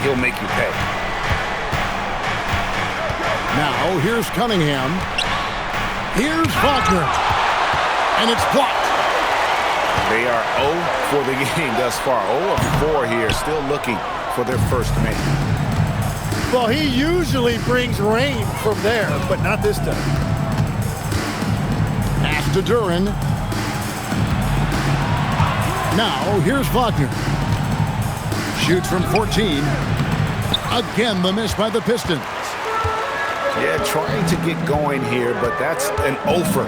he'll make you pay. Now, here's Cunningham. Here's Wagner. And it's blocked. They are 0 for the game thus far. 0 of 4 here, still looking for their first man. Well, he usually brings rain from there, but not this time. Pass to Duran. Now, here's Wagner. Shoots from 14. Again, the miss by the Pistons. Yeah, trying to get going here, but that's an offer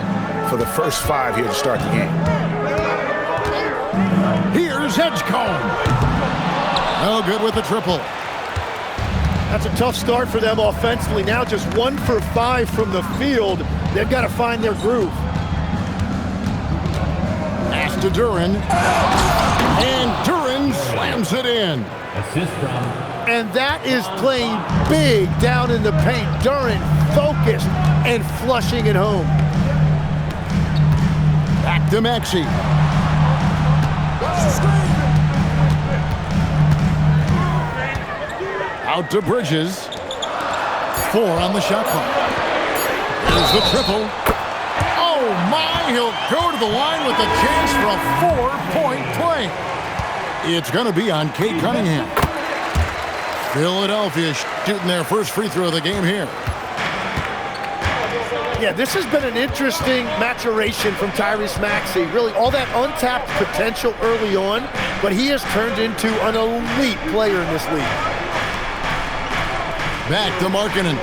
for the first 5 here to start the game. Here's Edgecombe. No good with the triple. That's a tough start for them offensively. Now just 1 for 5 from the field. They've got to find their groove. Pass to Duran. And Duran slams it in. Assist from. And that is playing big down in the paint. Duran focused and flushing it home. Back to Maxey. Out to Bridges. 4 on the shot clock. There's the triple. Oh my, he'll go to the line with a chance for a 4-point play. It's going to be on Cade Cunningham. Philadelphia shooting their first free throw of the game here. Yeah, this has been an interesting maturation from Tyrese Maxey. Really, all that untapped potential early on, but he has turned into an elite player in this league. Back to Markkanen.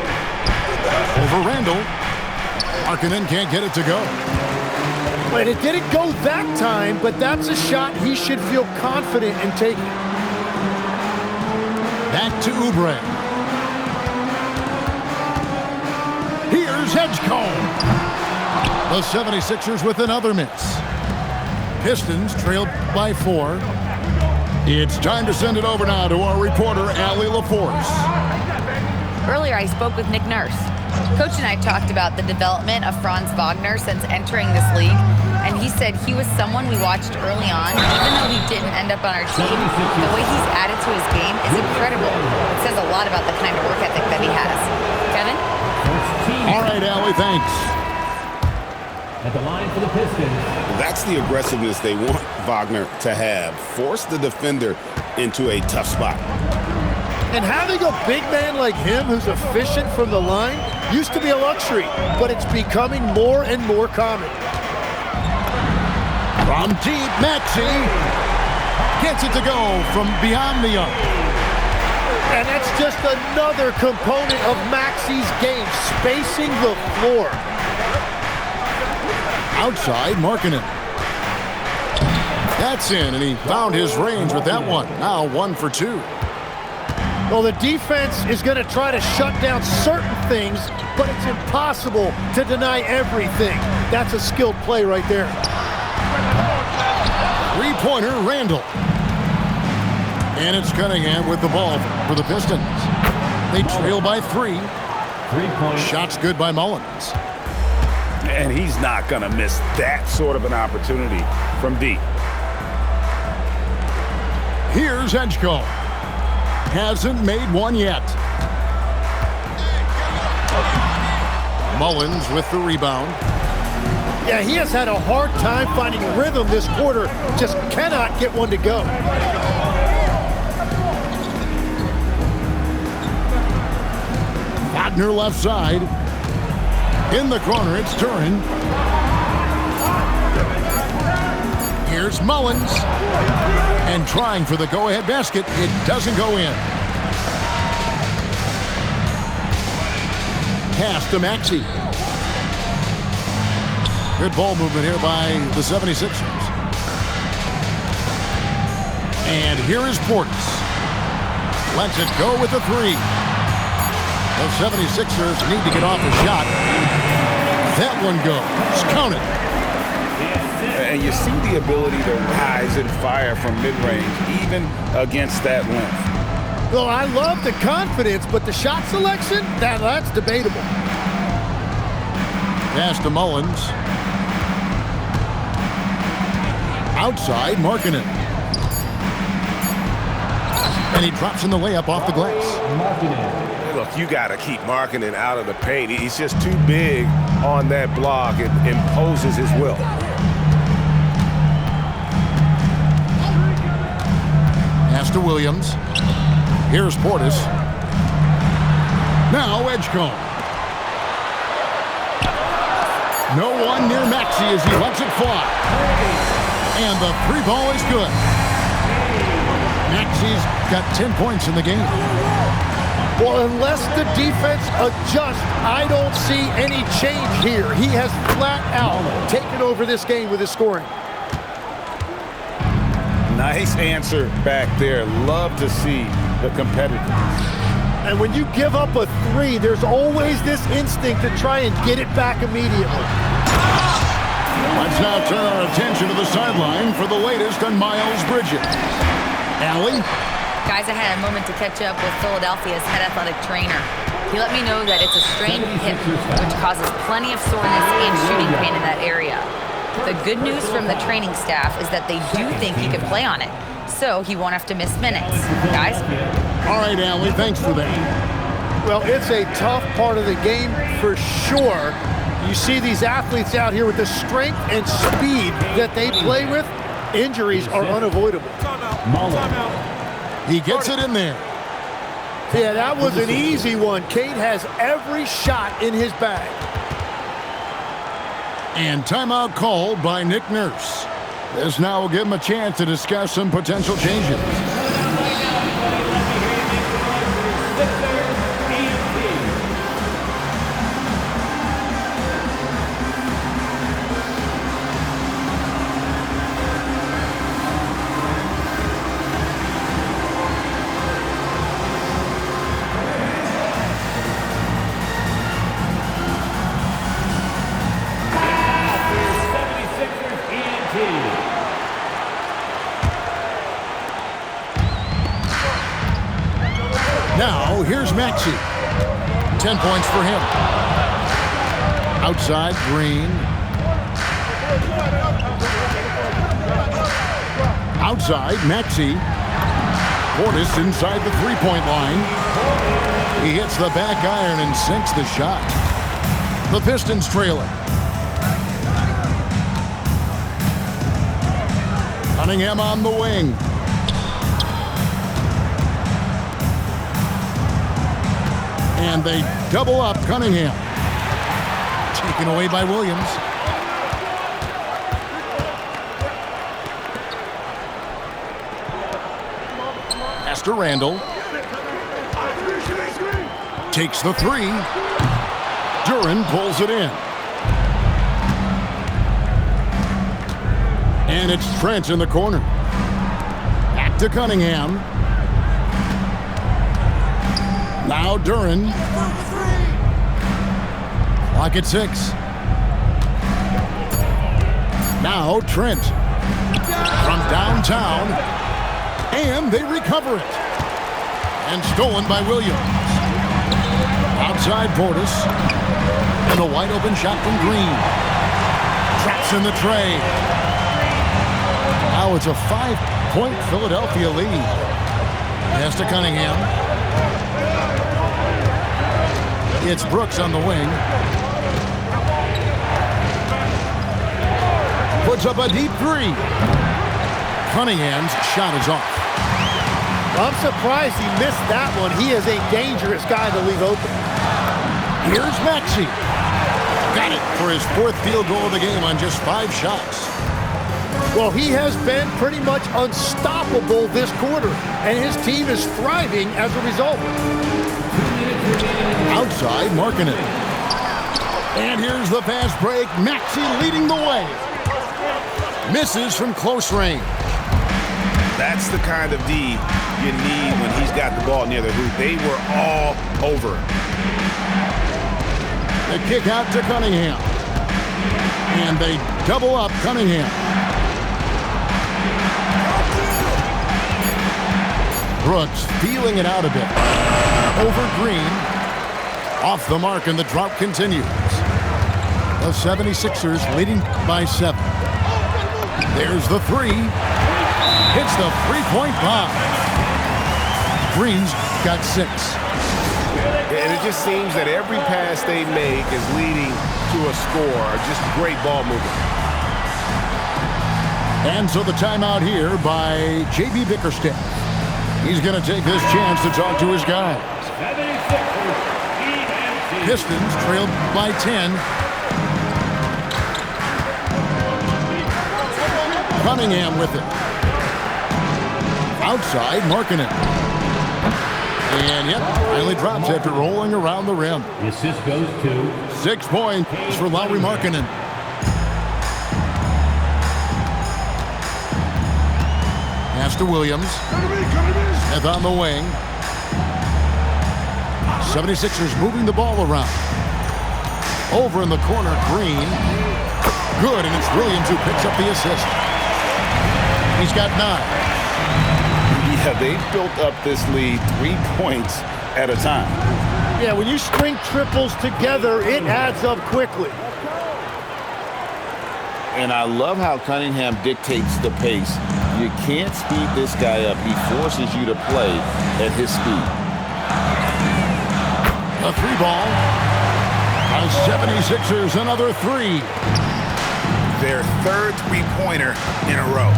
Over Randall. Markkanen can't get it to go. But it didn't go that time, but that's a shot he should feel confident in taking. Back to Oubre. Here's Edgecombe. The 76ers with another miss. Pistons trailed by 4. It's time to send it over now to our reporter, Allie LaForce. Earlier, I spoke with Nick Nurse. Coach and I talked about the development of Franz Wagner since entering this league, and he said he was someone we watched early on. Even though he didn't end up on our team, the way he's added to his game is incredible. It says a lot about the kind of work ethic that he has. Kevin? All right, Allie, thanks. At the line for the Pistons. That's the aggressiveness they want Wagner to have. Force the defender into a tough spot. And having a big man like him who's efficient from the line used to be a luxury, but it's becoming more and more common. From deep, Maxey gets it to go from beyond the arc. And that's just another component of Maxey's game, spacing the floor. Outside, Markkanen. That's in, and he found his range with that one. Now 1 for 2. Well, the defense is going to try to shut down certain things, but it's impossible to deny everything. That's a skilled play right there. Three-pointer, Randall. And it's Cunningham with the ball for the Pistons. They trail by 3. 3-point. Shots good by Mullins. And he's not going to miss that sort of an opportunity from deep. Here's Edgecombe. Hasn't made one yet. Mullins with the rebound. Yeah, he has had a hard time finding rhythm this quarter. Just cannot get one to go. Wagner left side. In the corner, it's Duran. Here's Mullins. And trying for the go-ahead basket. It doesn't go in. Pass to Maxey. Good ball movement here by the 76ers. And here is Portis. Lets it go with the 3. The 76ers need to get off a shot. That one goes. Count it. And you see the ability to rise and fire from mid-range, even against that length. Well, I love the confidence, but the shot selection, that's debatable. Pass to Mullins. Outside, Markkanen. And he drops in the layup off the glass. Look, you got to keep Markkanen out of the paint. He's just too big on that block. It imposes his will. Pass to Williams. Here's Portis. Now Edgecombe. No one near Maxey as he lets it fly. And the three ball is good. Maxey's got 10 points in the game. Well, unless the defense adjusts, I don't see any change here. He has flat out taken over this game with his scoring. Nice answer back there. Love to see the competitiveness. And when you give up a three, there's always this instinct to try and get it back immediately. Let's now turn our attention to the sideline for the latest on Miles Bridges. Allie? Guys, I had a moment to catch up with Philadelphia's head athletic trainer. He let me know that it's a strained hip, which causes plenty of soreness and shooting pain in that area. The good news from the training staff is that they do think he could play on it, so he won't have to miss minutes. Guys? All right, Allie, thanks for that. Well, it's a tough part of the game for sure. You see these athletes out here with the strength and speed that they play with. Injuries are unavoidable. He gets it in there. Yeah, that was an easy one. Cade has every shot in his bag. And timeout called by Nick Nurse. This now will give him a chance to discuss some potential changes. Now, here's Maxey. 10 points for him. Outside, Green. Outside, Maxey. Portis inside the three-point line. He hits the back iron and sinks the shot. The Pistons trailing. Cunningham on the wing. And they double up Cunningham. Taken away by Williams. Pass to Randall. Takes the three. Duren pulls it in. And it's Trent in the corner. Back to Cunningham. Now Duren. Clock at 6. Now Trent. From downtown. And they recover it. And stolen by Williams. Outside Portis. And a wide open shot from Green. Traps in the tray. Now it's a 5-point Philadelphia lead. Pass to Cunningham. It's Brooks on the wing. Puts up a deep three. Cunningham's shot is off. I'm surprised he missed that one. He is a dangerous guy to leave open. Here's Maxey. Got it for his 4th field goal of the game on just 5 shots. Well, he has been pretty much unstoppable this quarter, and his team is thriving as a result. Outside, Markkanen. And here's the fast break. Maxey leading the way. Misses from close range. That's the kind of D you need when he's got the ball near the hoop. They were all over him. The kick out to Cunningham. And they double up Cunningham. Brooks feeling it out a bit. Over Green. Off the mark, and the drought continues. The 76ers leading by 7. There's the three. Hits the three-point bomb. Green's got 6. And it just seems that every pass they make is leading to a score. Just great ball movement. And so the timeout here by J.B. Bickerstaff. He's going to take this chance to talk to his guys. Pistons trailed by 10. Cunningham with it. Outside, Markkanen. And yep, finally drops after rolling around the rim. The assist goes to 6 points for Lauri Markkanen. Pass to Williams. Smith on the wing. 76ers moving the ball around. Over in the corner, Green. Good, and it's Williams who picks up the assist. He's got 9. Yeah, they've built up this lead 3 points at a time. Yeah, when you string triples together, it adds up quickly. And I love how Cunningham dictates the pace. You can't speed this guy up. He forces you to play at his speed. A 3-ball. By 76ers, another 3. Their third three-pointer in a row.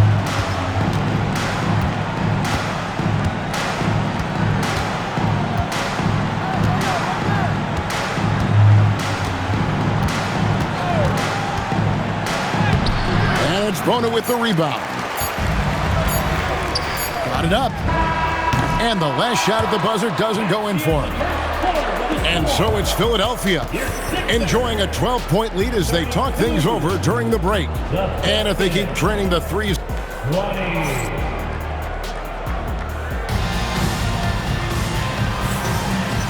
Bona with the rebound. Got it up. And the last shot at the buzzer doesn't go in for him. And so it's Philadelphia enjoying a 12-point lead as they talk things over during the break. And if they keep training the threes.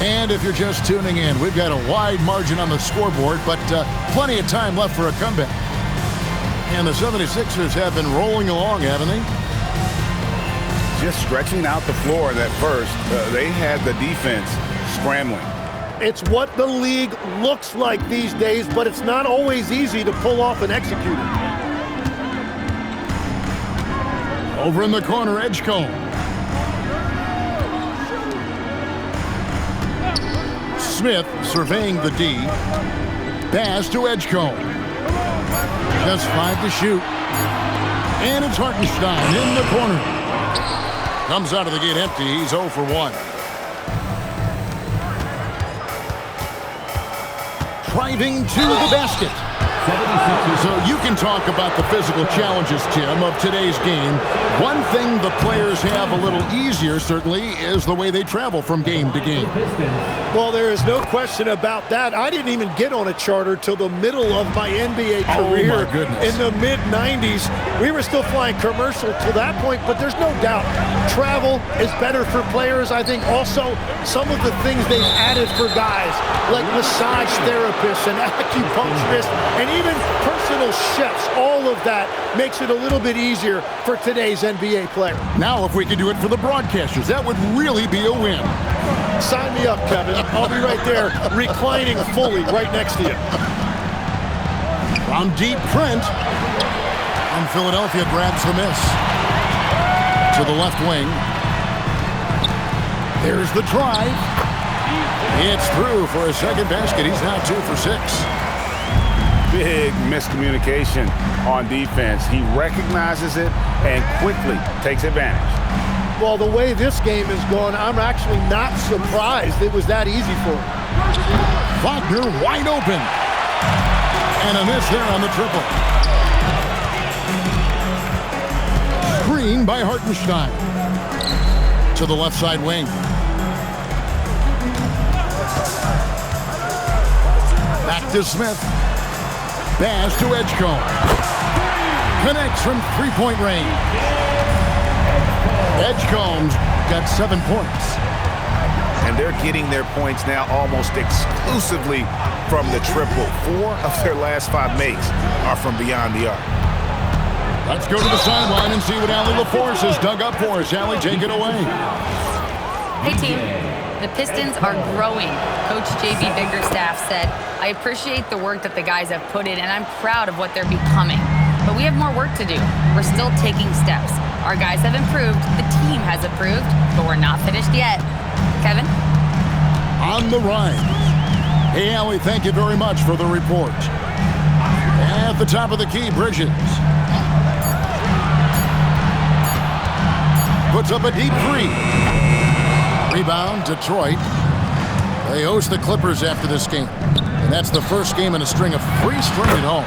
And if you're just tuning in, we've got a wide margin on the scoreboard, but plenty of time left for a comeback. And the 76ers have been rolling along, haven't they? Just stretching out the floor at first. They had the defense scrambling. It's what the league looks like these days, but it's not always easy to pull off and execute it. Over in the corner, Edgecombe. Smith surveying the D. Pass to Edgecombe. Just 5 to shoot. And it's Hartenstein in the corner. Comes out of the gate empty. He's 0 for 1. Driving to the basket. So you can talk about the physical challenges, Tim, of today's game. One thing the players have a little easier, certainly, is the way they travel from game to game. Well, there is no question about that. I didn't even get on a charter till the middle of my NBA career. Oh, my goodness. In the mid-90s. We were still flying commercial to that point, but there's no doubt travel is better for players. I think also some of the things they've added for guys, like massage therapists and acupuncturists, and even personal chefs, all of that makes it a little bit easier for today's NBA player. Now, if we could do it for the broadcasters, that would really be a win. Sign me up, Kevin. I'll be right there, reclining fully right next to you. From deep, Trent. And Philadelphia grabs the miss. To the left wing. There's the drive. It's through for a second basket. He's now 2 for 6. Big miscommunication on defense. He recognizes it and quickly takes advantage. Well, the way this game is going, I'm actually not surprised it was that easy for him. Wagner wide open. And a miss there on the triple. Screen by Hartenstein. To the left side wing. Back to Smith. Pass to Edgecombe. Connects from three-point range. Edgecombe's got 7 points. And they're getting their points now almost exclusively from the triple. 4 of their last 5 makes are from beyond the arc. Let's go to the sideline and see what Allie LaForce has dug up for us. Allie, take it away. Hey, team. The Pistons are growing. Coach J.B. Bickerstaff said, I appreciate the work that the guys have put in, and I'm proud of what they're becoming. But we have more work to do. We're still taking steps. Our guys have improved, the team has improved, but we're not finished yet. Kevin? On the right. Hey, Allie, thank you very much for the report. At the top of the key, Bridges. Puts up a deep three. Rebound, Detroit. They host the Clippers after this game. And that's the first game in a string of 3 straight at home.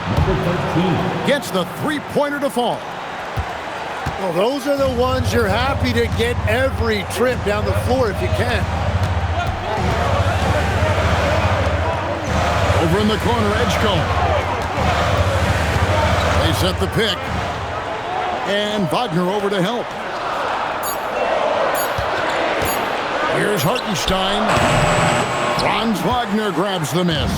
Gets the three-pointer to fall. Well, those are the ones you're happy to get every trip down the floor if you can. Over in the corner, Edgecombe. They set the pick. And Wagner over to help. Here's Hartenstein. Franz Wagner grabs the miss.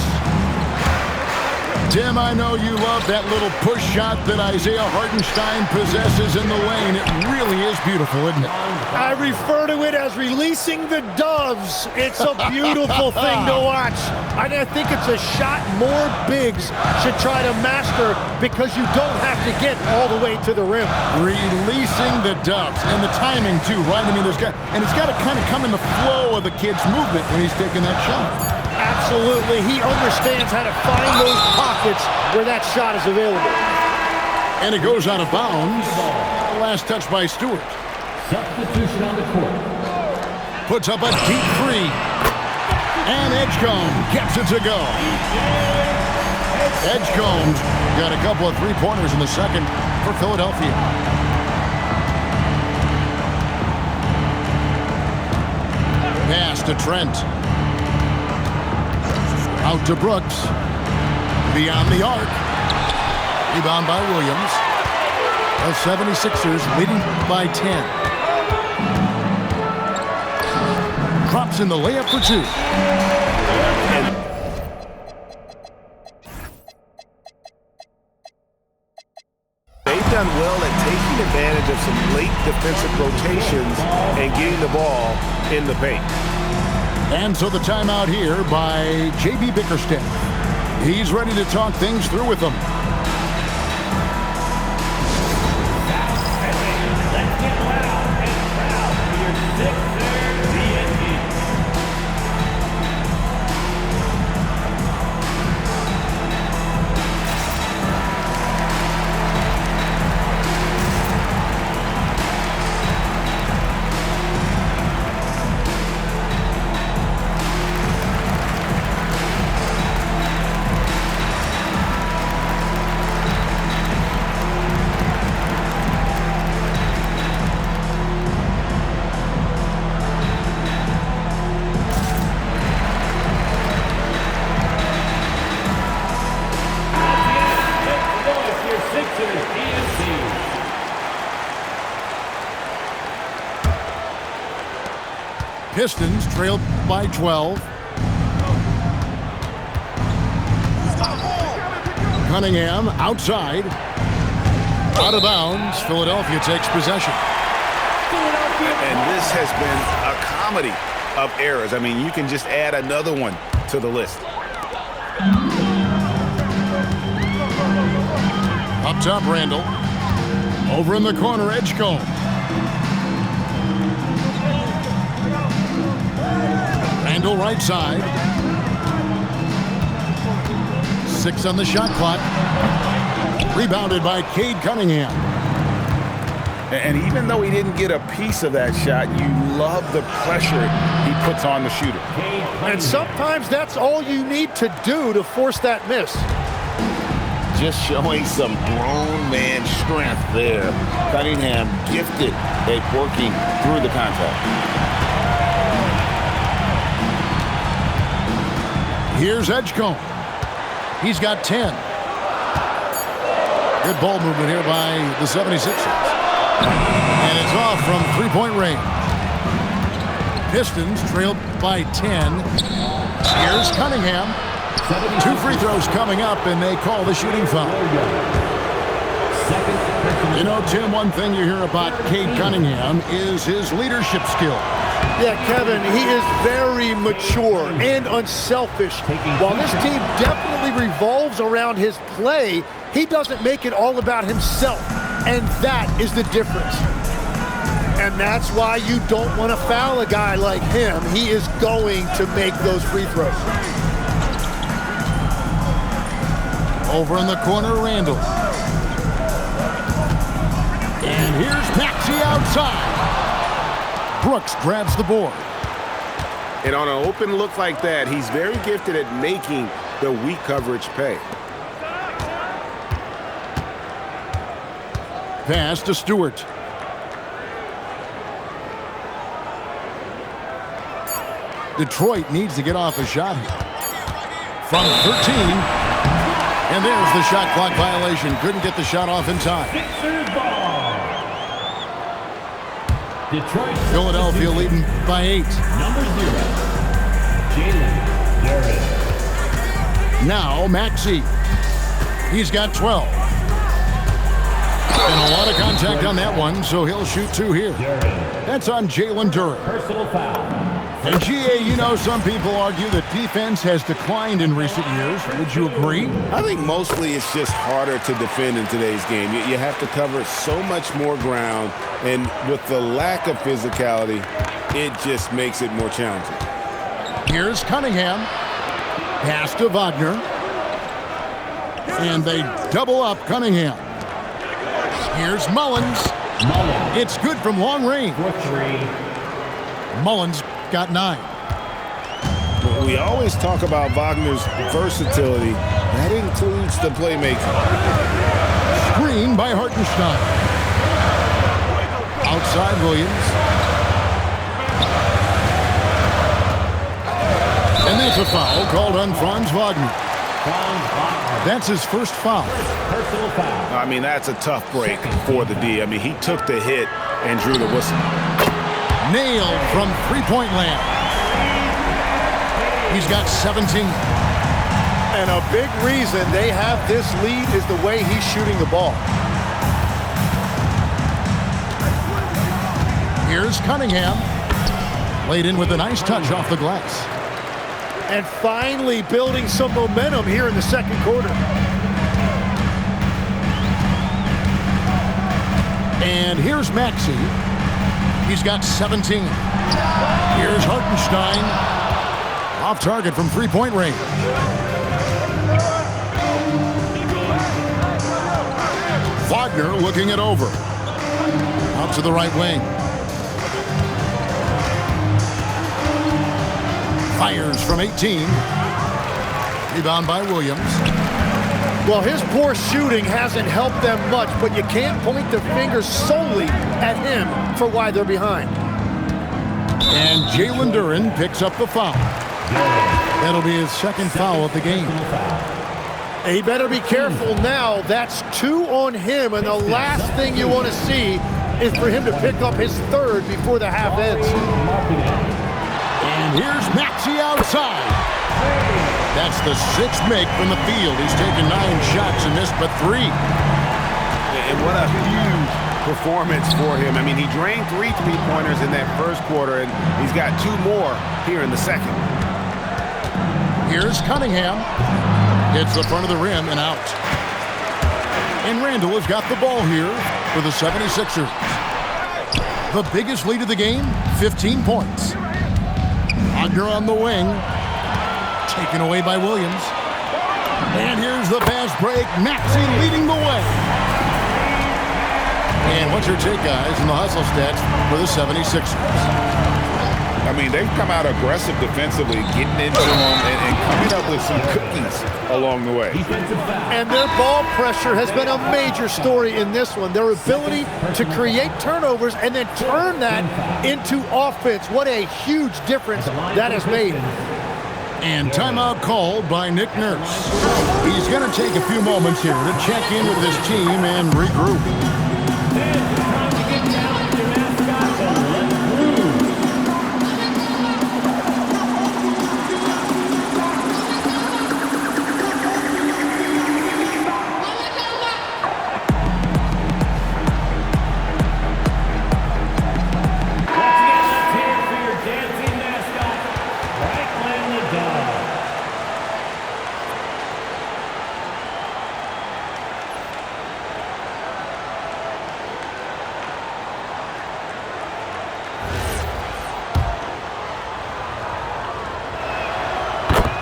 Tim, I know you love that little push shot that Isaiah Hartenstein possesses in the lane. It really is beautiful, isn't it? I refer to it as releasing the doves. It's a beautiful thing to watch. I think it's a shot more bigs should try to master because you don't have to get all the way to the rim. Releasing the doves. And the timing, too, right? I mean, it's got to kind of come in the flow of the kid's movement when he's taking that shot. Absolutely. He understands how to find those pockets where that shot is available. And it goes out of bounds. Last touch by Stewart. Substitution on the court. Puts up a deep three. And Edgecombe gets it to go. Edgecombe's got a couple of three-pointers in the second for Philadelphia. Pass to Trent. Out to Brooks. Beyond the arc. Rebound by Williams. The 76ers leading by 10. Drops in the layup for 2. They've done well at taking advantage of some late defensive rotations and getting the ball in the paint. And so the timeout here by J.B. Bickerstaff. He's ready to talk things through with them. Let's get loud and proud for your Sixers DNP. Pistons trailed by 12. Cunningham outside. Out of bounds. Philadelphia takes possession. And this has been a comedy of errors. I mean, you can just add another one to the list. Up top, Randall. Over in the corner, Edgecombe. Randall right side. 6 on the shot clock. Rebounded by Cade Cunningham. And even though he didn't get a piece of that shot, you love the pressure he puts on the shooter. And sometimes that's all you need to do to force that miss. Just showing some grown man strength there. Cunningham gifted at working through the contact. Here's Edgecombe. He's got 10. Good ball movement here by the 76ers. And it's off from three-point range. Pistons trailed by 10. Here's Cunningham. 2 free throws coming up, and they call the shooting foul. You know, Tim, one thing you hear about Cade Cunningham is his leadership skill. Yeah, Kevin, he is very mature and unselfish. While this team definitely revolves around his play, he doesn't make it all about himself, and that is the difference. And that's why you don't want to foul a guy like him. He is going to make those free throws. Over in the corner, Randall. And here's Maxey outside. Brooks grabs the board. And on an open look like that, he's very gifted at making the weak coverage pay. Pass to Stewart. Detroit needs to get off a shot here. From 13. And there's the shot clock violation. Couldn't get the shot off in time. Sixers ball. Detroit. Philadelphia leading by 8. Number 0. Jalen Duren. Now Maxey. He's got 12. And a lot of contact on that one, so he'll shoot 2 here. That's on Jalen Duren. Personal foul. And GA, you know, some people argue that defense has declined in recent years. Would you agree? I think mostly it's just harder to defend in today's game. You have to cover so much more ground, and with the lack of physicality, it just makes it more challenging. Here's Cunningham. Pass to Wagner. And they double up Cunningham. Here's Mullins. It's good from long range. Mullins got 9. We always talk about Wagner's versatility. That includes the playmaking. Screen by Hartenstein. Outside Williams. And that's a foul called on Franz Wagner. That's his first foul. Personal foul. I mean, that's a tough break for the D. I mean, he took the hit and drew the whistle. Nailed from three-point land. He's got 17. And a big reason they have this lead is the way he's shooting the ball. Here's Cunningham. Laid in with a nice touch off the glass. And finally building some momentum here in the second quarter. And here's Maxey. He's got 17. Here's Hartenstein. Off target from three-point range. Wagner looking it over. Out to the right wing. Fires from 18. Rebound by Williams. Well, his poor shooting hasn't helped them much, but you can't point the finger solely at him for why they're behind. And Jalen Duren picks up the foul. That'll be his second foul of the game. He better be careful now. That's 2 on him, and the last thing you want to see is for him to pick up his third before the half ends. And here's Maxey outside. That's the 6th make from the field. He's taken 9 shots and missed but 3. And what a huge performance for him. I mean, he drained 3 three-pointers in that first quarter, and he's got 2 more here in the second. Here's Cunningham. Hits the front of the rim and out. And Randall has got the ball here for the 76ers. The biggest lead of the game, 15 points. Wagner on the wing. Taken away by Williams. And here's the fast break. Maxey leading the way. And what's your take, guys, in the hustle stats for the 76ers? I mean, they've come out aggressive defensively, getting into them and coming up with some cookies along the way. And their ball pressure has been a major story in this one. Their ability to create turnovers and then turn that into offense. What a huge difference that has made. And timeout called by Nick Nurse. He's going to take a few moments here to check in with his team and regroup.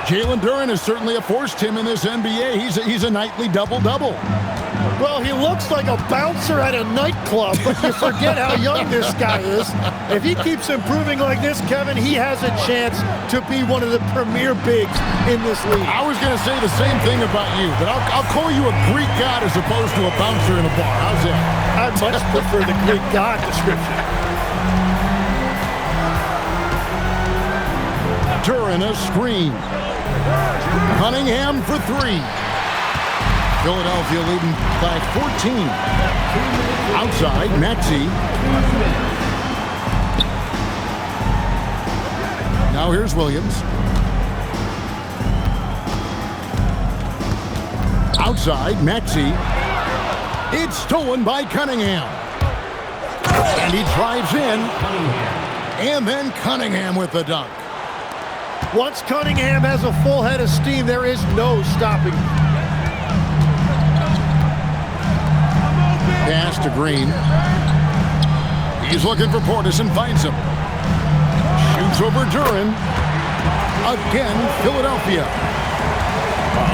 Jalen Duren has certainly forced him in this NBA. He's a nightly double-double. Well, he looks like a bouncer at a nightclub, but you forget how young this guy is. If he keeps improving like this, Kevin, he has a chance to be one of the premier bigs in this league. I was going to say the same thing about you, but I'll call you a Greek god as opposed to a bouncer in a bar. How's that? I much prefer the Greek god description. Duren a screen. Cunningham for three. Philadelphia leading by 14. Outside, Maxey. Now here's Williams. Outside, Maxey. It's stolen by Cunningham. And he drives in. And then Cunningham with the dunk. Once Cunningham has a full head of steam, there is no stopping. Pass to Green. He's looking for Portis and finds him. Shoots over Duren. Again, Philadelphia.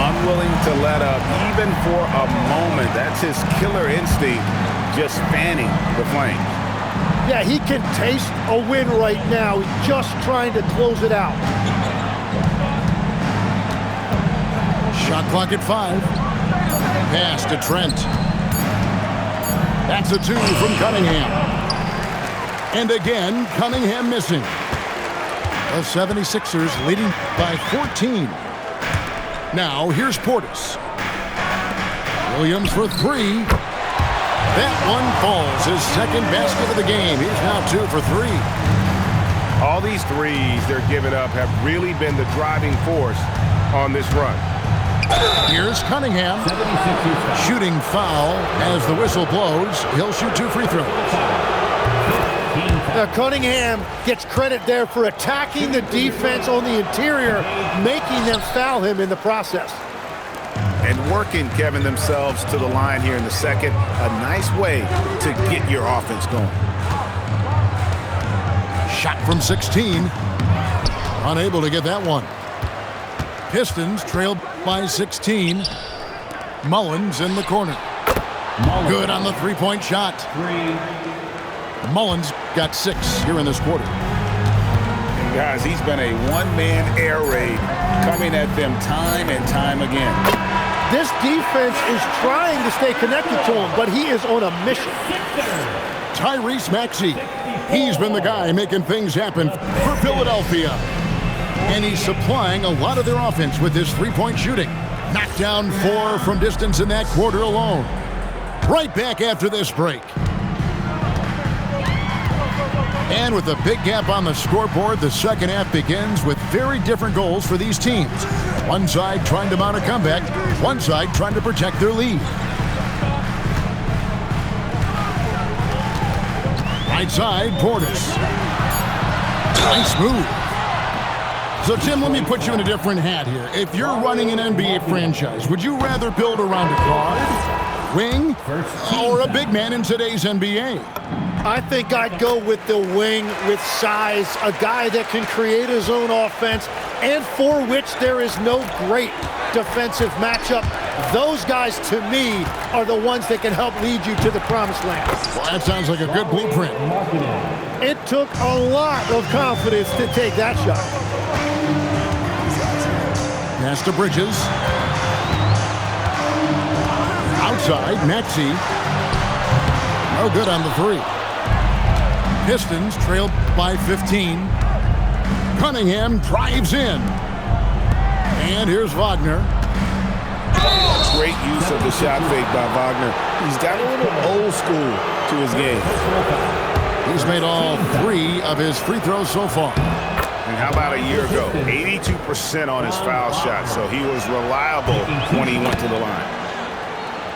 Unwilling to let up even for a moment. That's his killer instinct, just fanning the flames. Yeah, he can taste a win right now. He's just trying to close it out. Shot clock at 5. Pass to Trent. That's a 2 from Cunningham. And again, Cunningham missing. The 76ers leading by 14. Now, here's Portis. Williams for 3. That one falls. His second basket of the game. He's now 2 for 3. All these threes they're giving up have really been the driving force on this run. Here's Cunningham. Shooting foul as the whistle blows. He'll shoot 2 free throws. Cunningham gets credit there for attacking the defense on the interior, making them foul him in the process. And working, Kevin, themselves to the line here in the second. A nice way to get your offense going. Shot from 16. Unable to get that one. Pistons trailed by 16. Mullins in the corner. Good on the three-point shot. Mullins got 6 here in this quarter. And guys, he's been a one-man air raid coming at them time and time again. This defense is trying to stay connected to him, but he is on a mission. Tyrese Maxey. He's been the guy making things happen for Philadelphia. And he's supplying a lot of their offense with his three-point shooting. Knocked down 4 from distance in that quarter alone. Right back after this break. And with a big gap on the scoreboard, the second half begins with very different goals for these teams. One side trying to mount a comeback, one side trying to protect their lead. Right side, Portis. Nice move. So, Tim, let me put you in a different hat here. If you're running an NBA franchise, would you rather build around a guard, wing, or a big man in today's NBA? I think I'd go with the wing with size, a guy that can create his own offense and for which there is no great defensive matchup. Those guys, to me, are the ones that can help lead you to the promised land. Well, that sounds like a good blueprint. It took a lot of confidence to take that shot. Pass to Bridges. Outside, Maxey. No good on the 3. Pistons trailed by 15. Cunningham drives in. And here's Wagner. Great use of the shot fake by Wagner. He's got a little old school to his game. He's made all 3 of his free throws so far. And how about a year ago? 82% on his foul shot, so he was reliable when he went to the line.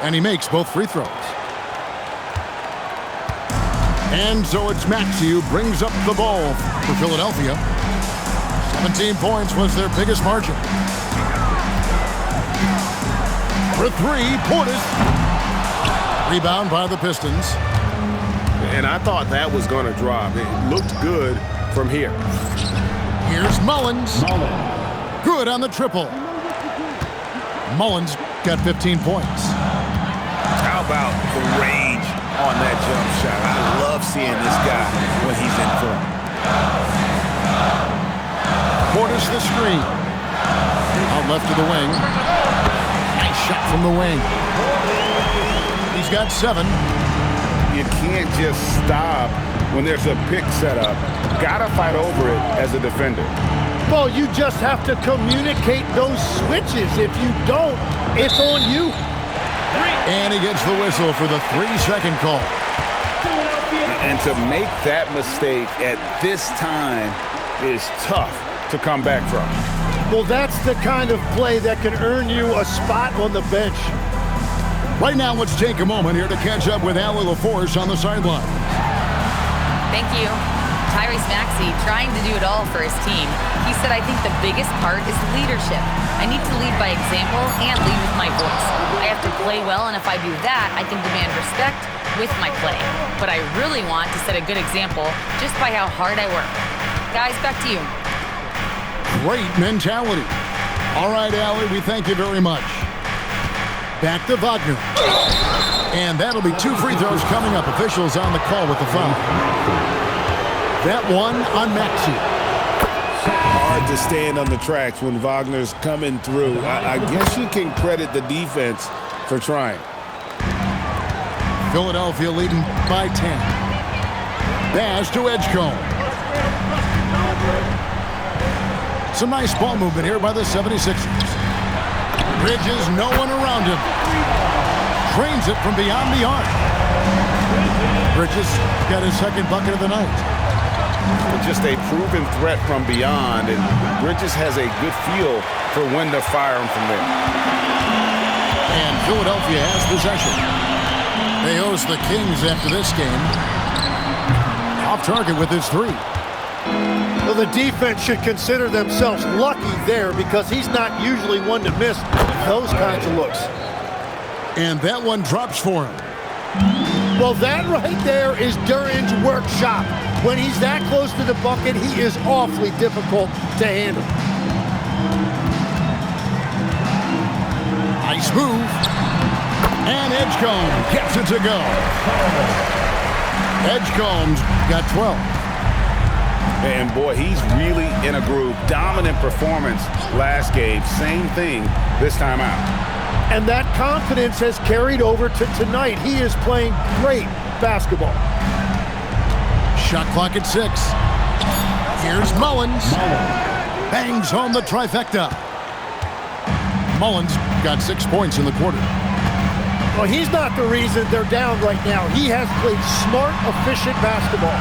And he makes both free throws. And so it's Maxey who brings up the ball for Philadelphia. 17 points was their biggest margin. For 3, Portis. Rebound by the Pistons. And I thought that was going to drop. It looked good from here. Here's Mullins. Good on the triple. Mullins got 15 points. How about the range on that jump shot? I love seeing this guy when he's in form. Portis the screen. Out left to the wing. Nice shot from the wing. He's got 7. You can't just stop when there's a pick set up. Gotta fight over it as a defender. Well, you just have to communicate those switches. If you don't, it's on you. And he gets the whistle for the 3-second call. And to make that mistake at this time is tough to come back from. Well, that's the kind of play that can earn you a spot on the bench. Right now, let's take a moment here to catch up with Allie LaForce on the sideline. Thank you. Tyrese Maxey trying to do it all for his team. He said, I think the biggest part is leadership. I need to lead by example and lead with my voice. I have to play well, and if I do that, I can demand respect with my play. But I really want to set a good example just by how hard I work. Guys, back to you. Great mentality. All right, Allie, we thank you very much. Back to Wagner. And that'll be 2 free throws coming up. Officials on the call with the foul. That one on Maxey. Hard to stand on the tracks when Wagner's coming through. I guess you can credit the defense for trying. Philadelphia leading by 10. Bass to Edgecombe. Some nice ball movement here by the 76ers. Bridges, no one around him. Drains it from beyond the arc. Bridges got his second bucket of the night. Just a proven threat from beyond, and Bridges has a good feel for when to fire him from there. And Philadelphia has possession. They host the Kings after this game. Off target with his 3. Well, the defense should consider themselves lucky there because he's not usually one to miss those kinds of looks. And that one drops for him. Well, that right there is Duran's workshop. When he's that close to the bucket, he is awfully difficult to handle. Nice move. And Edgecombe gets it to go. Edgecombe's got 12. And boy, he's really in a groove. Dominant performance last game. Same thing this time out. And that confidence has carried over to tonight. He is playing great basketball. Shot clock at 6. Here's Mullins. Bangs home the trifecta. Mullins got 6 points in the quarter. Well, he's not the reason they're down right now. He has played smart, efficient basketball.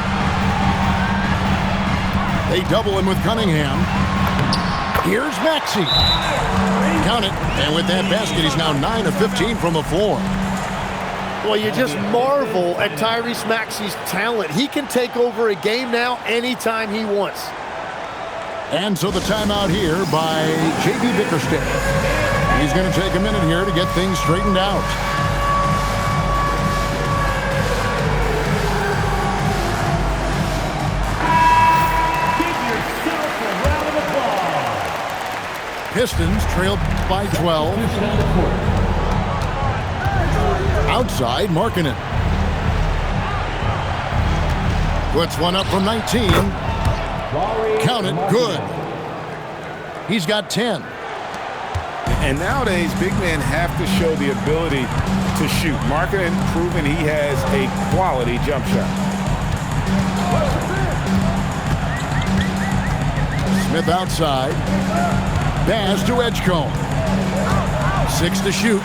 They double him with Cunningham. Here's Maxey. Count it. And with that basket, he's now 9 of 15 from the floor. Well, you just marvel at Tyrese Maxey's talent. He can take over a game now anytime he wants. And so the timeout here by J.B. Bickerstaff. He's going to take a minute here to get things straightened out. Pistons trailed by 12. Outside, Markkanen. Puts one up from 19. Count it, good. He's got 10. And nowadays, big men have to show the ability to shoot. Markkanen proven he has a quality jump shot. Smith outside. Bass to Edgecombe. 6 to shoot.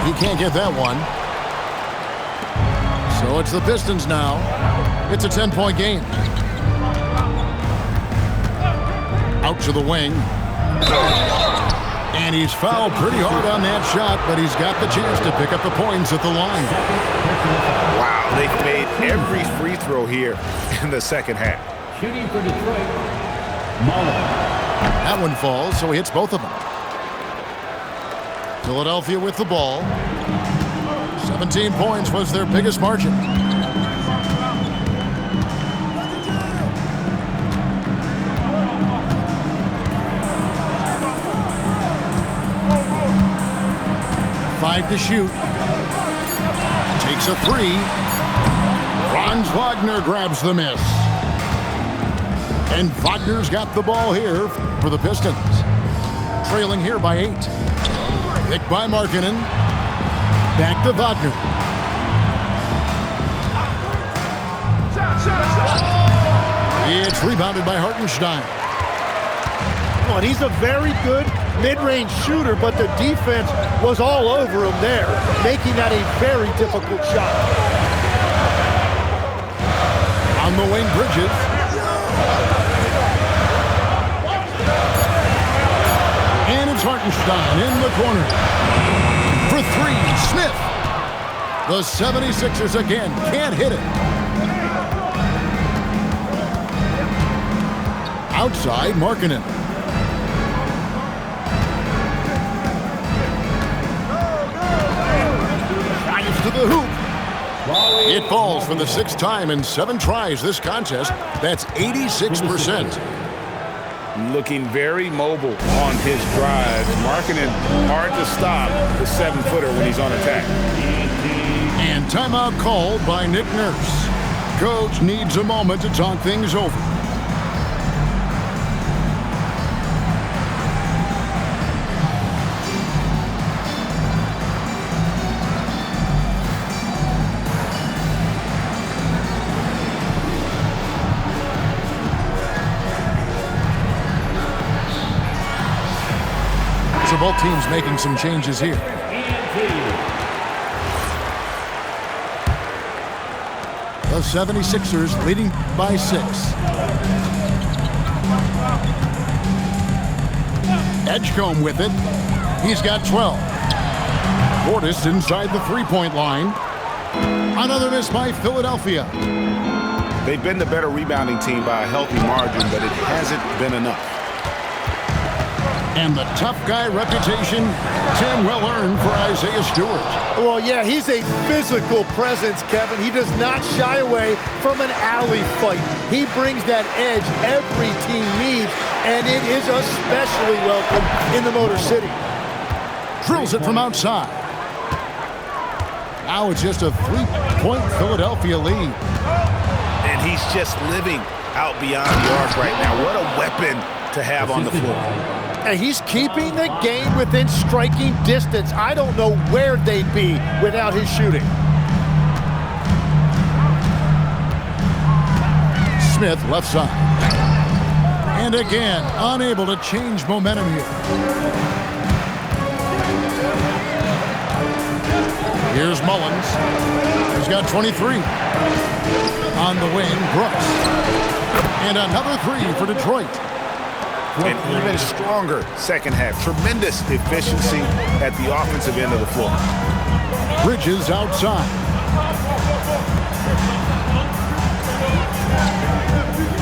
He can't get that one. So it's the Pistons now. It's a 10-point game. Out to the wing. And he's fouled pretty hard on that shot, but he's got the chance to pick up the points at the line. Wow, they've made every free throw here in the second half. Shooting for Detroit, Mullins. That one falls, so he hits both of them. Philadelphia with the ball. 17 points was their biggest margin. inside to shoot. Takes a three. Franz Wagner grabs the miss. And Wagner's got the ball here for the Pistons. Trailing here by 8. Picked by Markkanen. Back to Wagner. It's rebounded by Hartenstein. Come on, he's a very good mid-range shooter, but the defense was all over him there, making that a very difficult shot. On the wing, Bridges. And it's Hartenstein in the corner. For three, Smith. The 76ers again can't hit it. Outside, Markkanen. Drives to the hoop. It falls for the 6th time in 7 tries this contest. That's 86%. Looking very mobile on his drive. Markkanen hard to stop the 7-footer when he's on attack. And timeout called by Nick Nurse. Coach needs a moment to talk things over. So both teams making some changes here. The 76ers leading by 6. Edgecombe with it. He's got 12. Portis inside the three-point line. Another miss by Philadelphia. They've been the better rebounding team by a healthy margin, but it hasn't been enough. And the tough guy reputation, Tim, well earned for Isaiah Stewart. Well, yeah, he's a physical presence, Kevin. He does not shy away from an alley fight. He brings that edge every team needs, and it is especially welcome in the Motor City. Drills it from outside. Now it's just a 3-point Philadelphia lead. And he's just living out beyond the arc right now. What a weapon to have on the floor. And he's keeping the game within striking distance. I don't know where they'd be without his shooting. Smith left side. And again, unable to change momentum here. Here's Mullins. He's got 23. On the wing, Brooks. And another 3 for Detroit. An even stronger second half. Tremendous efficiency at the offensive end of the floor. Bridges outside.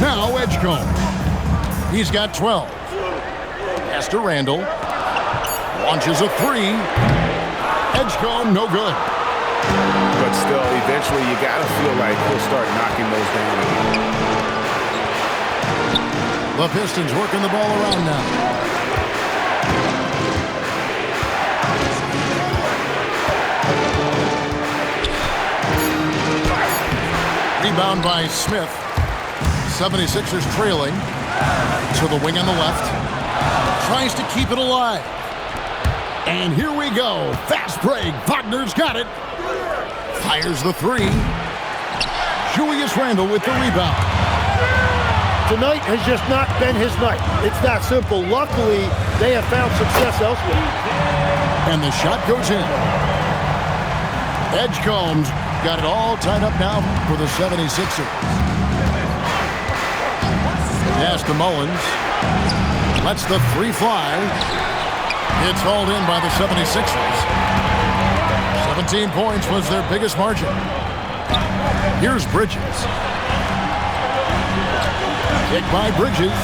Now Edgecombe. He's got 12. Pass to Randall. Launches a 3. Edgecombe, no good. But still, eventually you got to feel like he'll start knocking those down again. The Pistons working the ball around now. Rebound by Smith. 76ers trailing. To the wing on the left. Tries to keep it alive. And here we go. Fast break. Wagner's got it. Fires the 3. Julius Randle with the rebound. Tonight has just not been his night. It's that simple. Luckily, they have found success elsewhere. And the shot goes in. Edgecombe's got it all tied up now for the 76ers. Pass to Mullins. Lets the 3 fly. It's hauled in by the 76ers. 17 points was their biggest margin. Here's Bridges. Kick by Bridges.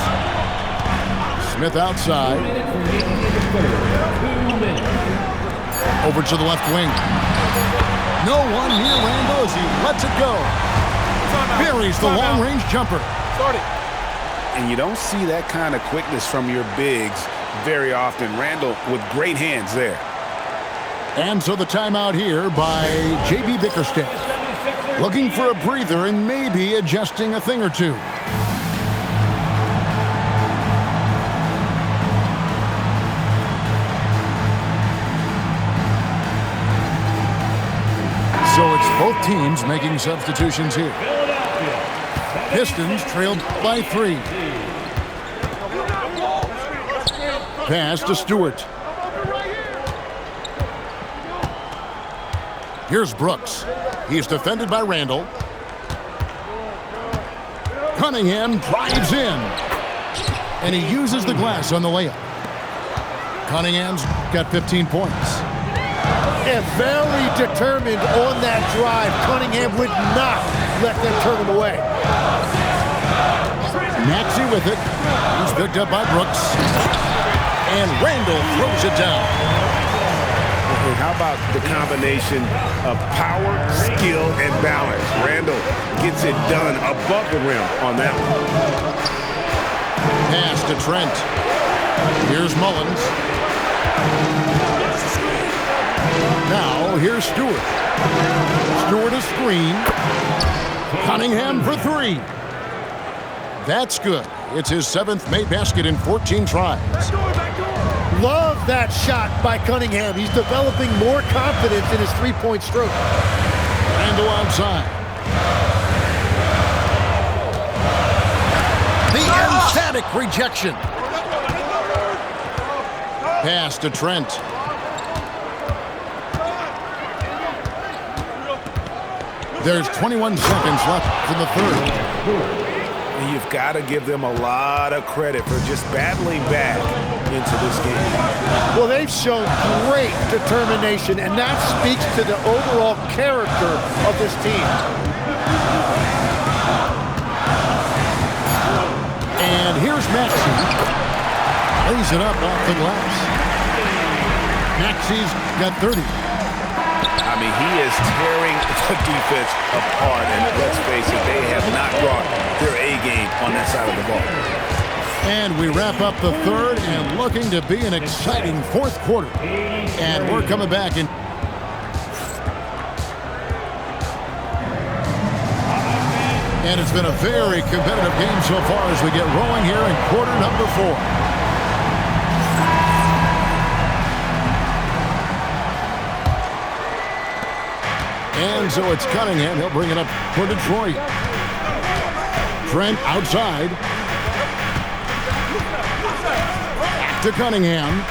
Smith outside. Over to the left wing. No one near Randall as he lets it go. Buries the long-range jumper. And you don't see that kind of quickness from your bigs very often. Randall with great hands there. And so the timeout here by J.B. Bickerstaff. Looking for a breather and maybe adjusting a thing or two. So it's both teams making substitutions here. Pistons trailed by 3. Pass to Stewart. Here's Brooks. He's defended by Randall. Cunningham drives in. And he uses the glass on the layup. Cunningham's got 15 points. And very determined on that drive. Cunningham would not let them turn him away. Maxey with it. He's picked up by Brooks. And Randall throws it down. And how about the combination of power, skill, and balance? Randall gets it done above the rim on that one. Pass to Trent. Here's Mullins. Now, here's Stewart. Stewart a screen. Cunningham for 3. That's good. It's his 7th made basket in 14 tries. Love that shot by Cunningham. He's developing more confidence in his three-point stroke. Randall outside. The emphatic rejection. Pass to Trent. There's 21 seconds left in the third. And you've got to give them a lot of credit for just battling back into this game. Well, they've shown great determination, and that speaks to the overall character of this team. And here's Maxey. Lays it up off the glass. Maxey's got 30. I mean, he is tearing the defense apart, and let's face it, they have not brought their A game on that side of the ball. And we wrap up the third and looking to be an exciting fourth quarter. And we're coming back in. And it's been a very competitive game so far as we get rolling here in quarter number 4. And so it's Cunningham. He'll bring it up for Detroit. Trent outside. Back to Cunningham.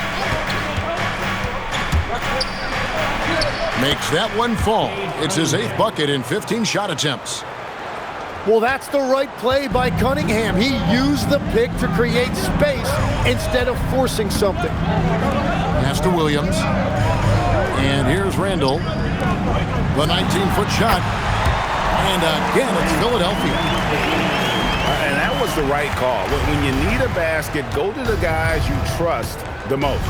Makes that one fall. It's his 8th bucket in 15 shot attempts. Well, that's the right play by Cunningham. He used the pick to create space instead of forcing something. Pass to Williams. And here's Randall. The 19-foot shot. And again, it's Philadelphia. And that was the right call. When you need a basket, go to the guys you trust the most.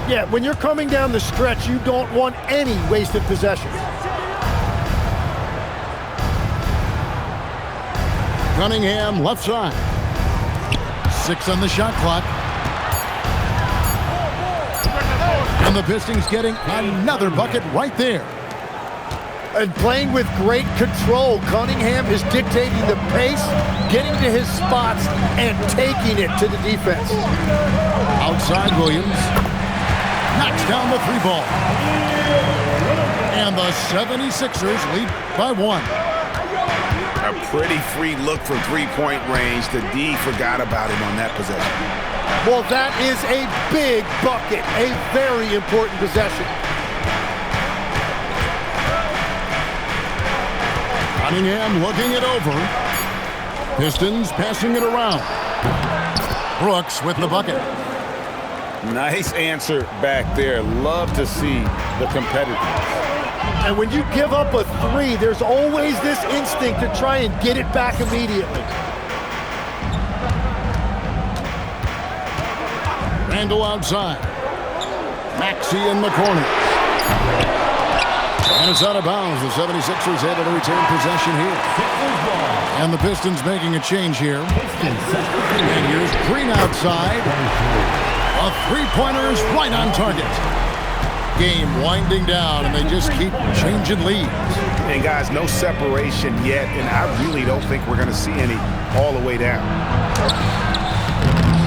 Yeah, when you're coming down the stretch, you don't want any wasted possession. Cunningham left side. 6 on the shot clock. And the Pistons getting another bucket right there. And playing with great control, Cunningham is dictating the pace, getting to his spots, and taking it to the defense. Outside Williams. Knocks down the 3-ball. And the 76ers lead by 1. A pretty free look from three-point range. The D forgot about him on that possession. Well, that is a big bucket, a very important possession. Cunningham looking it over. Pistons passing it around. Brooks with the bucket. Nice answer back there. Love to see the competitiveness. And when you give up a 3, there's always this instinct to try and get it back immediately. Randall outside. Maxey in the corner. And it's out of bounds. The 76ers able to retain possession here. And the Pistons making a change here. And here's Green outside. A 3-pointer is right on target. Game winding down, and they just keep changing leads. And guys, no separation yet, and I really don't think we're going to see any all the way down.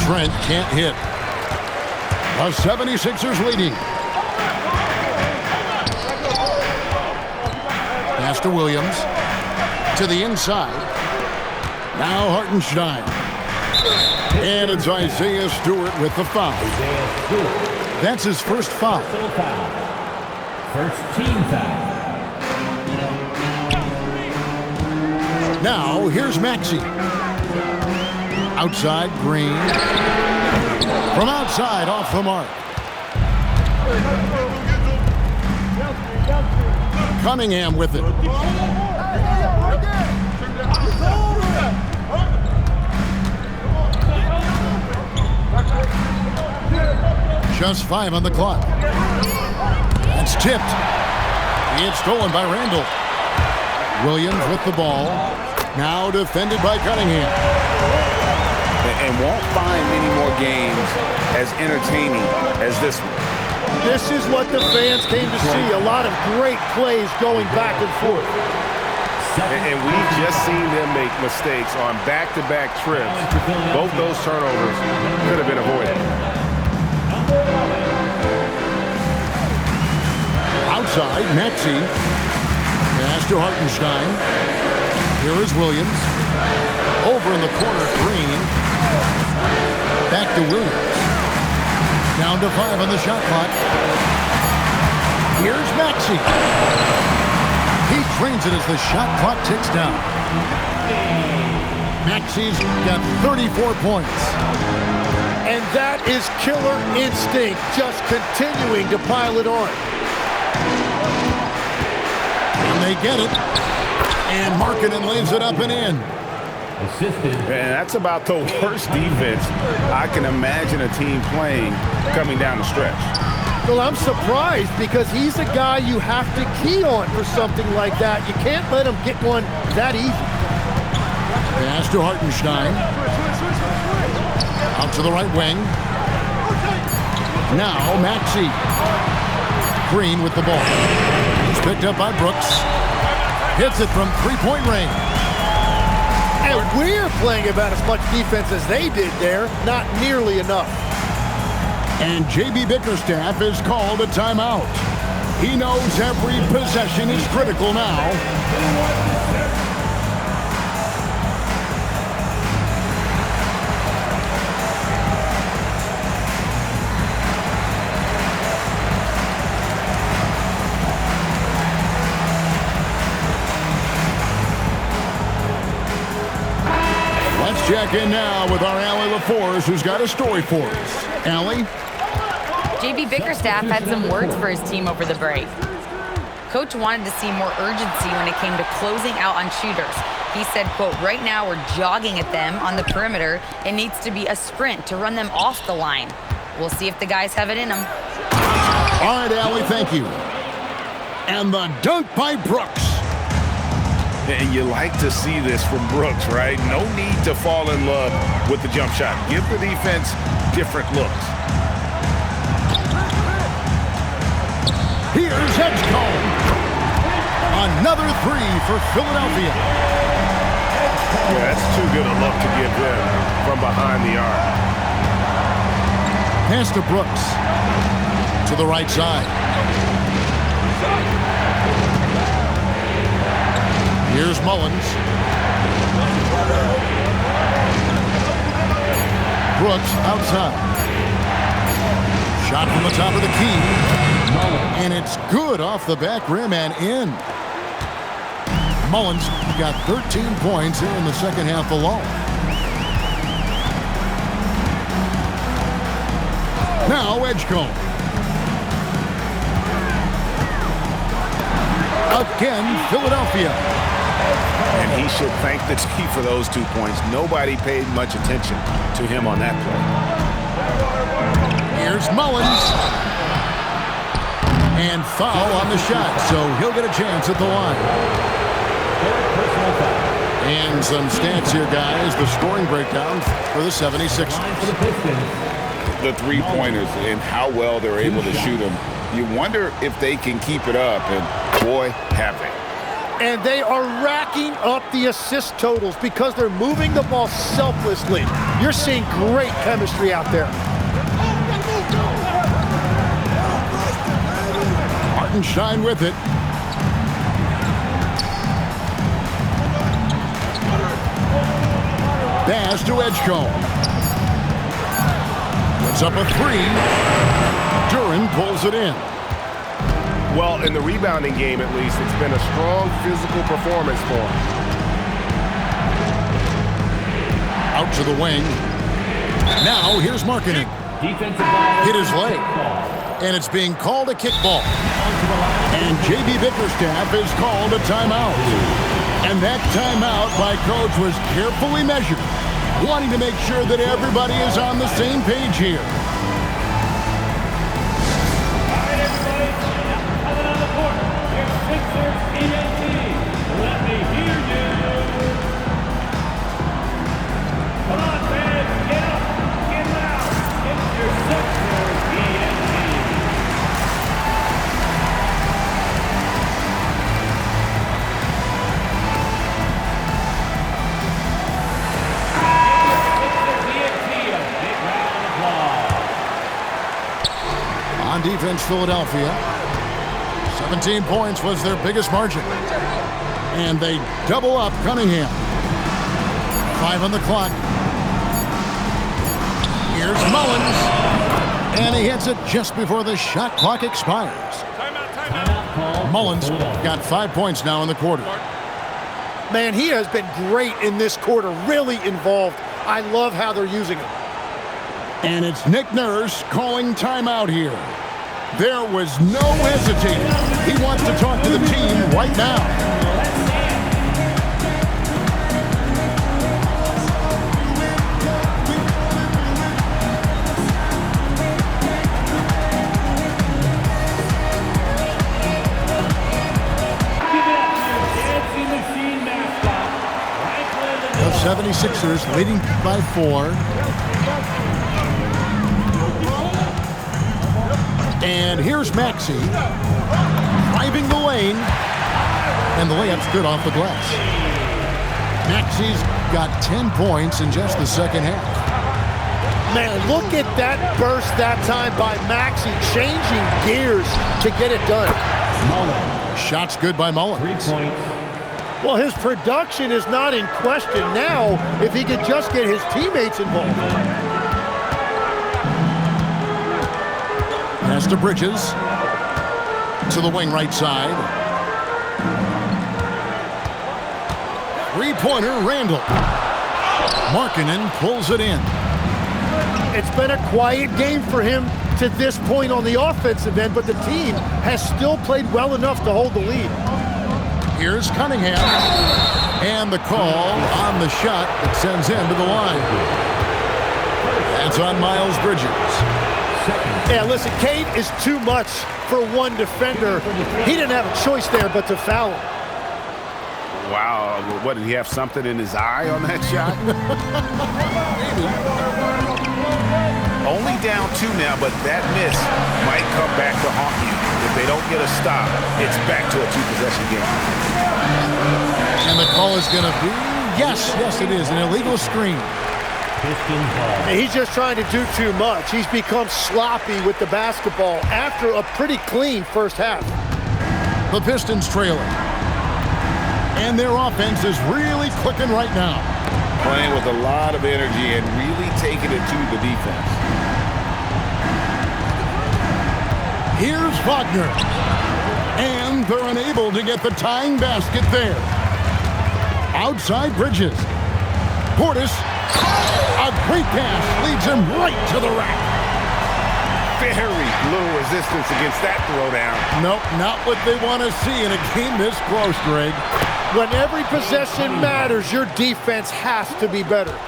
Trent can't hit. The 76ers leading. Pass to Williams. To the inside. Now Hartenstein. And it's Isaiah Stewart with the foul. That's his first foul. First team foul. Now here's Maxey. Outside, Green. From outside, off the mark. Cunningham with it. Just 5 on the clock. That's tipped. It's stolen by Randall. Williams with the ball. Now defended by Cunningham. And won't find many more games as entertaining as this one. This is what the fans came to see. A lot of great plays going back and forth. And we've just seen them make mistakes on back-to-back trips. Both those turnovers could have been avoided. Outside, Maxey. Pass to Hartenstein. Here is Williams. Over in the corner, Green. Back to Williams. Down to 5 on the shot clock. Here's Maxey. He drains it as the shot clock ticks down. Maxey's got 34 points. And that is killer instinct, just continuing to pile it on. And they get it. And Markkanen lays it up and in. And that's about the worst defense I can imagine a team playing coming down the stretch. Well, I'm surprised because he's a guy you have to key on for something like that. You can't let him get one that easy. Pass to Hartenstein. Out to the right wing. Now Maxey. Green with the ball. He's picked up by Brooks. Hits it from three-point range. And we're playing about as much defense as they did there. Not nearly enough. And J.B. Bickerstaff is called a timeout. He knows every possession is critical now. Let's check in now with our Allie LaForce, who's got a story for us. Allie? J.B. Bickerstaff had some words for his team over the break. Coach wanted to see more urgency when it came to closing out on shooters. He said, quote, right now we're jogging at them on the perimeter. It needs to be a sprint to run them off the line. We'll see if the guys have it in them. All right, Allie, thank you. And the dunk by Brooks. And you like to see this from Brooks, right? No need to fall in love with the jump shot. Give the defense different looks. Here's Edgecombe. Another three for Philadelphia. Yeah, that's too good a look to give them from behind the arc. Pass to Brooks. To the right side. Here's Mullins. Brooks outside. Shot from the top of the key. And it's good off the back rim and in. Mullins got 13 points here in the second half alone. Now Edgecombe. Again, Philadelphia. And he should thank the team for those 2 points. Nobody paid much attention to him on that play. Here's Mullins. And foul on the shot, so he'll get a chance at the line. And some stats here, guys. The scoring breakdown for the 76ers. The three-pointers and how well they're able to shoot them You wonder if they can keep it up, and boy, have they. And they are racking up the assist totals because they're moving the ball selflessly. You're seeing great chemistry out there. Shine with it. Pass to Edgecombe. Puts up a three. Duran pulls it in. Well, in the rebounding game, at least, it's been a strong physical performance for him. Out to the wing. Now, here's Markkanen. Defensive ball. Hit his leg. And it's being called a kickball. And J.B. Bickerstaff is called a timeout. And that timeout by Coach was carefully measured, wanting to make sure that everybody is on the same page here. All right, everybody. Coming on the court. Here's Sixers TNT. Let me hear you. Come on, fans. Get up. Get loud. It's your Sixers TNT. On defense, Philadelphia. 17 points was their biggest margin. And they double up Cunningham. 5 on the clock. Here's Mullins. And he hits it just before the shot clock expires. Mullins got 5 points now in the quarter. Man, he has been great in this quarter, really involved. I love how they're using him. And it's Nick Nurse calling timeout here. There was no hesitating. He wants to talk to the team right now. The 76ers leading by 4. And here's Maxey driving the lane, and the layup's good off the glass. Maxey's got 10 points in just the second half. Man, look at that burst that time by Maxey, changing gears to get it done. Shot's good by Mullins. 3 points. Well, his production is not in question now if he could just get his teammates involved. Pass to Bridges. To the wing right side. Three-pointer, Randall. Markkanen pulls it in. It's been a quiet game for him to this point on the offensive end, but the team has still played well enough to hold the lead. Here's Cunningham. And the call on the shot that sends him to the line. That's on Miles Bridges. Yeah, listen, Cade is too much for one defender. He didn't have a choice there but to foul him. Wow, what, did he have something in his eye on that shot? Only down 2 now, but that miss might come back to haunt you. If they don't get a stop, it's back to a 2-possession game. And the call is going to be, yes, it is, an illegal screen. Pistons ball. He's just trying to do too much. He's become sloppy with the basketball after a pretty clean first half. The Pistons trailing. And their offense is really clicking right now. Playing with a lot of energy and really taking it to the defense. Here's Wagner. And they're unable to get the tying basket there. Outside Bridges. Portis. A great pass leads him right to the rack. Very little resistance against that throwdown. Nope, not what they want to see in a game this close, Greg. When every possession matters, your defense has to be better.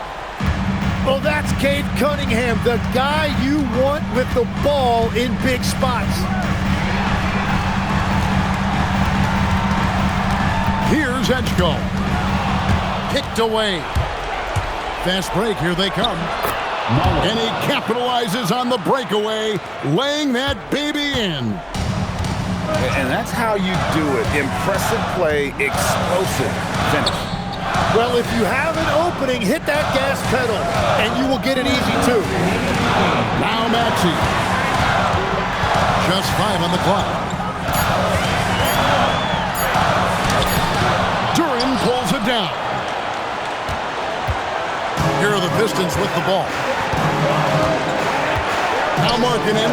Well, that's Cade Cunningham, the guy you want with the ball in big spots. Here's Edgecombe. Kicked away. Fast break, here they come. And he capitalizes on the breakaway, laying that baby in. And that's how you do it. Impressive play, explosive finish. Well, if you have an opening, hit that gas pedal, and you will get it easy, too. Now Maxey. Just 5 on the clock. Duran pulls it down. Here are the Pistons with the ball. Now Markkanen.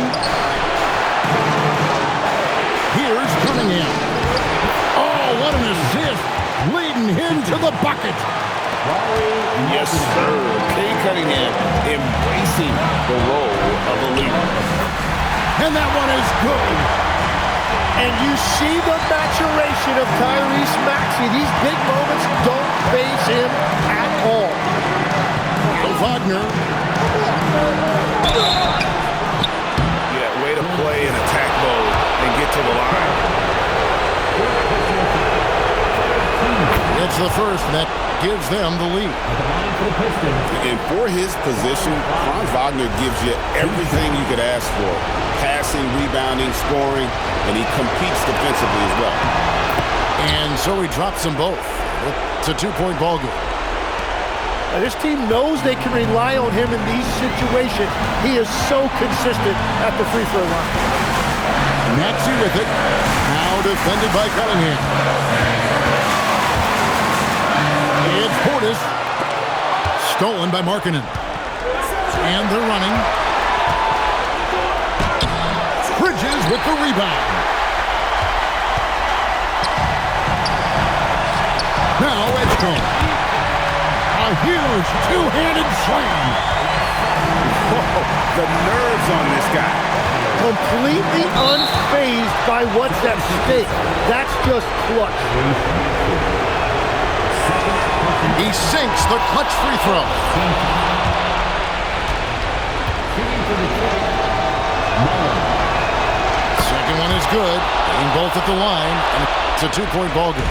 Here's Cunningham. Oh, what an assist. Leading him to the bucket. Yes, sir. Cade Cunningham embracing the role of a leader. And that one is good. And you see the maturation of Tyrese Maxey. These big moments don't faze him at all. Wagner. Yeah, way to play in attack mode and get to the line. It's the first that gives them the lead. And for his position, Franz Wagner gives you everything you could ask for. Passing, rebounding, scoring, and he competes defensively as well. And so he drops them both. It's a 2-point ball game. Now, this team knows they can rely on him in these situations. He is so consistent at the free throw line. Maxey with it. Now defended by Cunningham. It's Portis. Stolen by Markkanen. And they're running. Bridges with the rebound. Now Edgecombe. A huge two-handed slam. Whoa, the nerves on this guy. Completely unfazed by what's at stake. That's just clutch. He sinks the clutch free throw. Second one is good. Getting both at the line, and it's a 2-point ball game.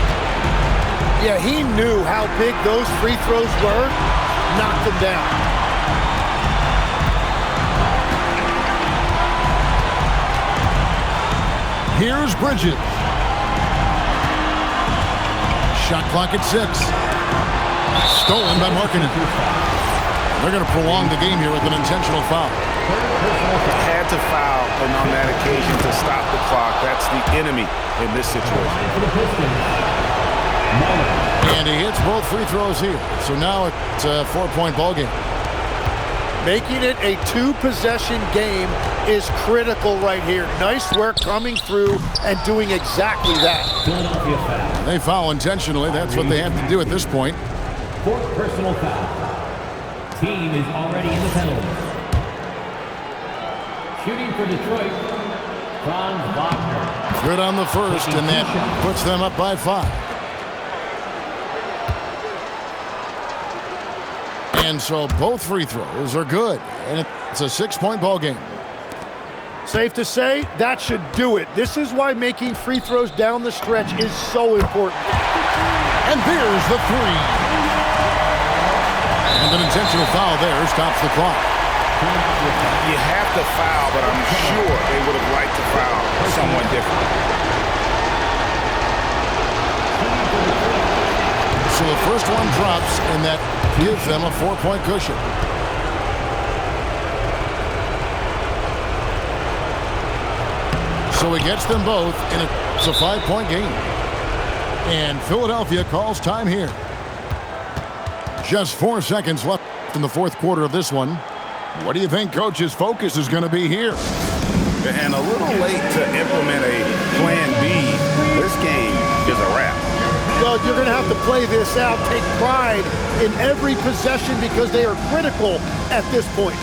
Yeah, he knew how big those free throws were. Knocked them down. Here's Bridges. Shot clock at 6. Stolen by Markkanen. They're going to prolong the game here with an intentional foul. Had to foul, and on that occasion to stop the clock. That's the enemy in this situation. And he hits both free throws here. So now it's a 4-point ball game. Making it a 2-possession game is critical right here. Nice work coming through and doing exactly that. They foul intentionally. That's what they have to do at this point. 4th personal foul. Team is already in the penalty. Shooting for Detroit, Franz Wagner. Good on the first, and that puts them up by 5. And so both free throws are good, and it's a 6-point ball game. Safe to say, that should do it. This is why making free throws down the stretch is so important. And there's the 3. And an intentional foul there stops the clock. You have to foul, but I'm sure they would have liked to foul someone different. So the first one drops, and that gives them a 4-point cushion. So he gets them both, and it's a 5-point game. And Philadelphia calls time here. Just 4 seconds left in the 4th quarter of this one. What do you think Coach's focus is going to be here? And a little late to implement a plan B. This game is a wrap. Well, you're going to have to play this out, take pride in every possession because they are critical at this point.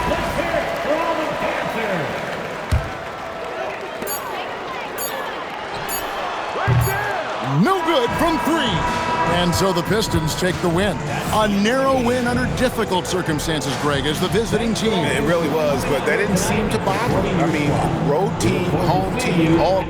Let's hear it for all the Panthers. No good from 3. And so the Pistons take the win. A narrow win under difficult circumstances, Greg, as the visiting team. It really was, but that didn't seem to bother them. I mean, road team, home team, all